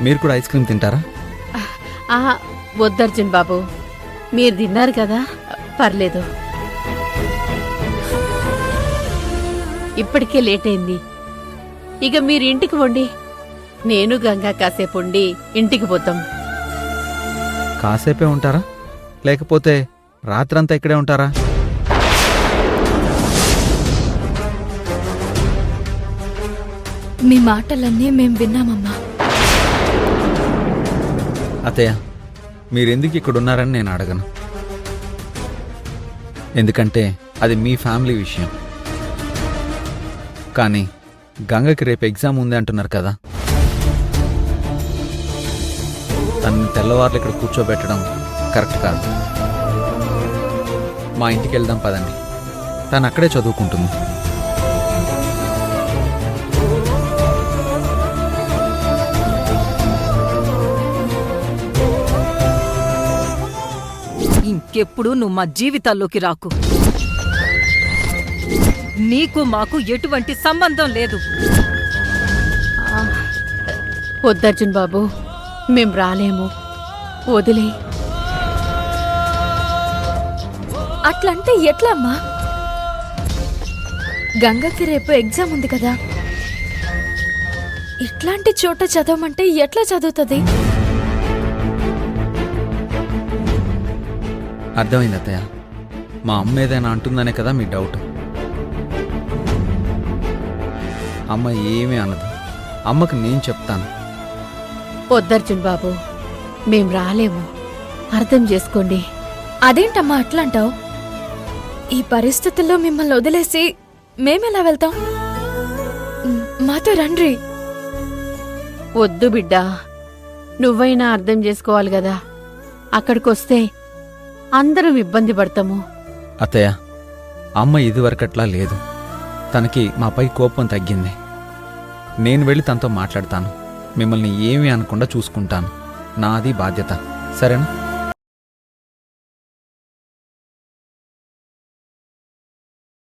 మీరు కూడా ice cream తింటారా? ఆహా, వద్దర్జున్ బాబు, మీరు తిన్నారు కదా, పర్లేదు. ఇప్పటికే లేట్ అయింది. ఇక మీరు ఇంటికి వండి, నేను గంగా కాసేపు ఉండి ఇంటికి పోతాం. కాసేపే ఉంటారా, లేకపోతే రాత్రంతా ఇక్కడే ఉంటారా? మీ మాటలన్నీ మేం విన్నామమ్మా. అత్తయ్య, మీరెందుకు ఇక్కడ ఉన్నారని నేను అడగను. ఎందుకంటే అది మీ ఫ్యామిలీ విషయం. కానీ గంగకి రేపు ఎగ్జామ్ ఉంది అంటున్నారు కదా, తనని తెల్లవారులు ఇక్కడ కూర్చోబెట్టడం కరెక్ట్ కాదు. మా ఇంటికి వెళ్దాం పదండి, తను అక్కడే చదువుకుంటుంది. ఇంకెప్పుడు నువ్వు మా జీవితాల్లోకి రాకు. నీకు మాకు ఎటువంటి సంబంధం లేదు. వద్దర్జున్ బాబు, మేం రాలేము, వదిలే. అట్లంటే ఎట్లా అమ్మా? గంగకి రేపు ఎగ్జామ్ ఉంది కదా, ఇట్లాంటి చోట చదవమంటే ఎట్లా చదువుతుంది? అర్థమైంది అత్తయ్య, మా అమ్మ ఏదైనా అంటుందనే కదా మీ డౌట్. అమ్మ ఏమీ అనదు, అమ్మకు నేను చెప్తాను. వద్దర్జున్ బాబు, మేం రాలేము, అర్థం చేసుకోండి. అదేంటమ్మా అట్లంటావు? ఈ పరిస్థితుల్లో మిమ్మల్ని వదిలేసి మేమెలా వెళ్తాం? మాతో రండ్రి. వద్దు బిడ్డా, నువ్వైనా అర్థం చేసుకోవాలి కదా. అక్కడికొస్తే అందరం ఇబ్బంది పడతాము. అత్తయ్య, అమ్మ ఇదివరకట్లా లేదు. తనకి మాపై కోపం తగ్గింది. నేను వెళ్ళి తనతో మాట్లాడతాను. మిమ్మల్ని ఏమీ అనకుండా చూసుకుంటాను. నాది బాధ్యత, సరేనా?